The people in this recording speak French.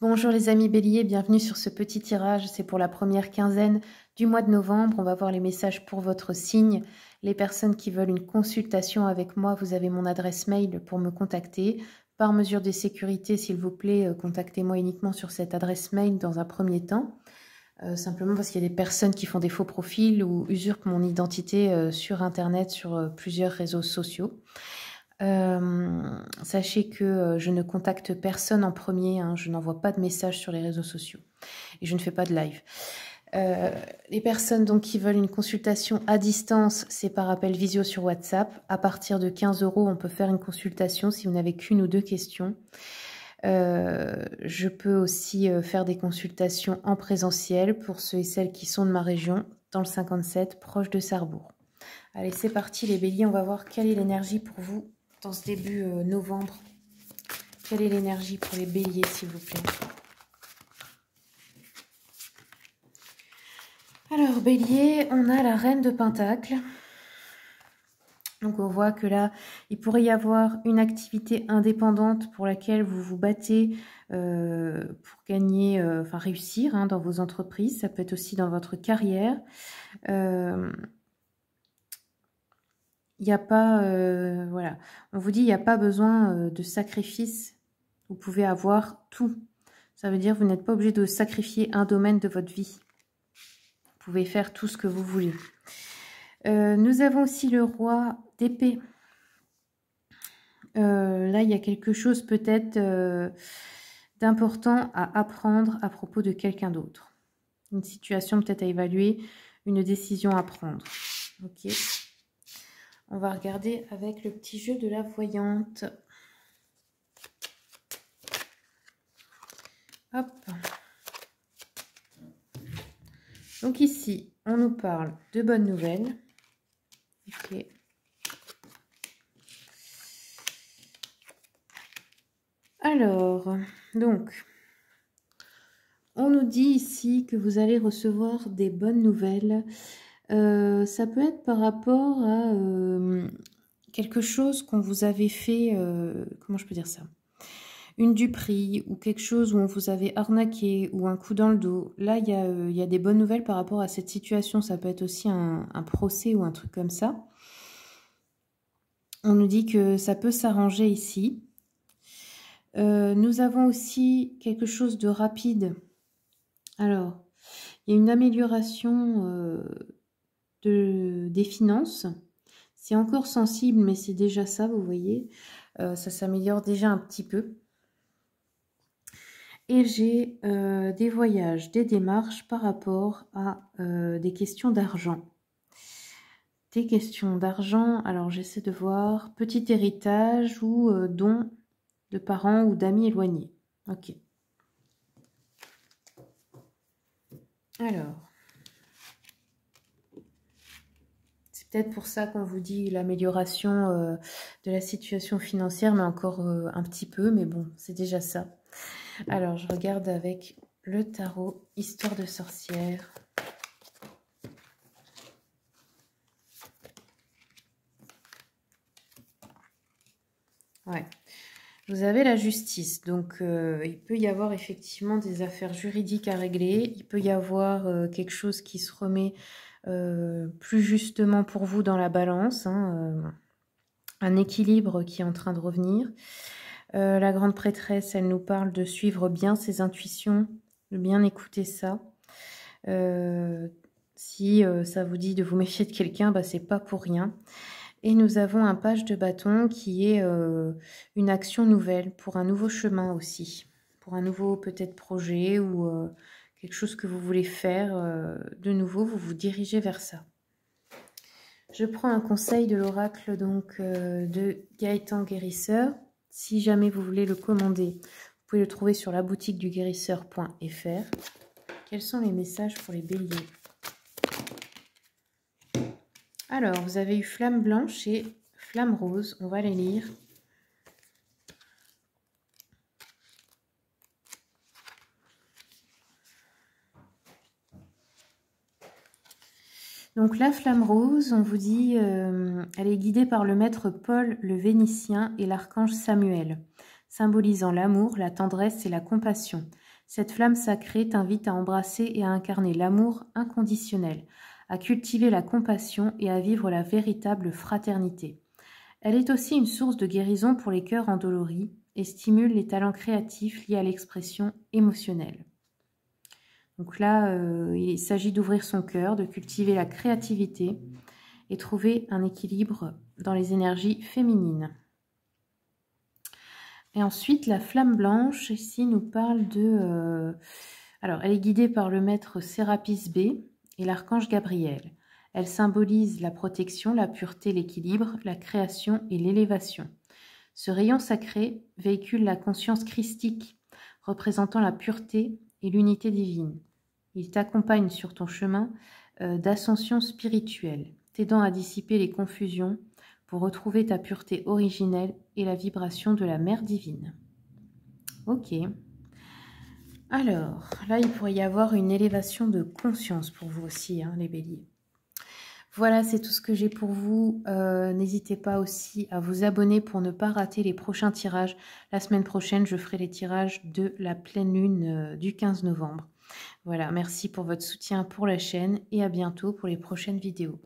Bonjour les amis béliers, bienvenue sur ce petit tirage, c'est pour la première quinzaine du mois de novembre. On va voir les messages pour votre signe. Les personnes qui veulent une consultation avec moi, vous avez mon adresse mail pour me contacter. Par mesure de sécurité, s'il vous plaît, contactez-moi uniquement sur cette adresse mail dans un premier temps. Simplement parce qu'il y a des personnes qui font des faux profils ou usurpent mon identité sur Internet, sur plusieurs réseaux sociaux. Sachez que je ne contacte personne en premier, hein, je n'envoie pas de messages sur les réseaux sociaux et je ne fais pas de live. Les personnes donc qui veulent une consultation à distance, c'est par appel visio sur WhatsApp. À partir de 15 €, on peut faire une consultation si vous n'avez qu'une ou deux questions. Je peux aussi faire des consultations en présentiel pour ceux et celles qui sont de ma région, dans le 57, proche de Sarrebourg. Allez, c'est parti les béliers, on va voir quelle est l'énergie pour vous dans ce début novembre. Quelle est l'énergie pour les béliers, s'il vous plaît? Alors, bélier, on a la reine de Pentacle. Donc, on voit que là, il pourrait y avoir une activité indépendante pour laquelle vous vous battez pour gagner, enfin réussir hein, dans vos entreprises. Ça peut être aussi dans votre carrière. Il n'y a pas, voilà, on vous dit, il n'y a pas besoin de sacrifice. Vous pouvez avoir tout. Ça veut dire que vous n'êtes pas obligé de sacrifier un domaine de votre vie. Vous pouvez faire tout ce que vous voulez. Nous avons aussi le roi d'épée. Là, il y a quelque chose peut-être d'important à apprendre à propos de quelqu'un d'autre. Une situation peut-être à évaluer, une décision à prendre. Ok. On va regarder avec le petit jeu de la voyante. Hop. Donc ici, on nous parle de bonnes nouvelles. Ok. Alors, donc, on nous dit ici que vous allez recevoir des bonnes nouvelles. Ça peut être par rapport à quelque chose qu'on vous avait fait, comment je peux dire ça? Une duperie ou quelque chose où on vous avait arnaqué ou un coup dans le dos. Là, il y a des bonnes nouvelles par rapport à cette situation. Ça peut être aussi un procès ou un truc comme ça. On nous dit que ça peut s'arranger ici. Nous avons aussi quelque chose de rapide. Alors, il y a une amélioration des finances. C'est encore sensible, mais c'est déjà ça, vous voyez. Ça s'améliore déjà un petit peu. Et j'ai des voyages, des démarches par rapport à des questions d'argent. Des questions d'argent, alors j'essaie de voir, petit héritage ou don de parents ou d'amis éloignés. Ok. Alors, c'est peut-être pour ça qu'on vous dit l'amélioration de la situation financière, mais encore un petit peu, mais bon, c'est déjà ça. Alors, je regarde avec le tarot, histoire de sorcière. Ouais. Vous avez la justice, donc il peut y avoir effectivement des affaires juridiques à régler. Il peut y avoir quelque chose qui se remet plus justement pour vous dans la balance. Hein, un équilibre qui est en train de revenir. La grande prêtresse, elle nous parle de suivre bien ses intuitions, de bien écouter ça. Si ça vous dit de vous méfier de quelqu'un, bah, c'est pas pour rien. Et nous avons un page de bâton qui est une action nouvelle pour un nouveau chemin aussi. Pour un nouveau peut-être projet ou quelque chose que vous voulez faire de nouveau, vous vous dirigez vers ça. Je prends un conseil de l'oracle donc de Gaëtan Guérisseur. Si jamais vous voulez le commander, vous pouvez le trouver sur la boutique du guérisseur.fr. Quels sont les messages pour les béliers? Alors, vous avez eu Flamme Blanche et Flamme Rose. On va les lire. Donc, la Flamme Rose, on vous dit, elle est guidée par le maître Paul le Vénitien et l'archange Samuel, symbolisant l'amour, la tendresse et la compassion. Cette flamme sacrée t'invite à embrasser et à incarner l'amour inconditionnel, à cultiver la compassion et à vivre la véritable fraternité. Elle est aussi une source de guérison pour les cœurs endoloris et stimule les talents créatifs liés à l'expression émotionnelle. Donc là, il s'agit d'ouvrir son cœur, de cultiver la créativité et trouver un équilibre dans les énergies féminines. Et ensuite, la flamme blanche, ici, nous parle de... alors, elle est guidée par le maître Sérapis B et l'archange Gabriel. Elle symbolise la protection, la pureté, l'équilibre, la création et l'élévation. Ce rayon sacré véhicule la conscience christique, représentant la pureté et l'unité divine. Il t'accompagne sur ton chemin d'ascension spirituelle, t'aidant à dissiper les confusions pour retrouver ta pureté originelle et la vibration de la mère divine. Ok. Alors, là, il pourrait y avoir une élévation de conscience pour vous aussi, hein, les béliers. Voilà, c'est tout ce que j'ai pour vous. N'hésitez pas aussi à vous abonner pour ne pas rater les prochains tirages. La semaine prochaine, je ferai les tirages de la pleine lune du 15 novembre. Voilà, merci pour votre soutien pour la chaîne et à bientôt pour les prochaines vidéos.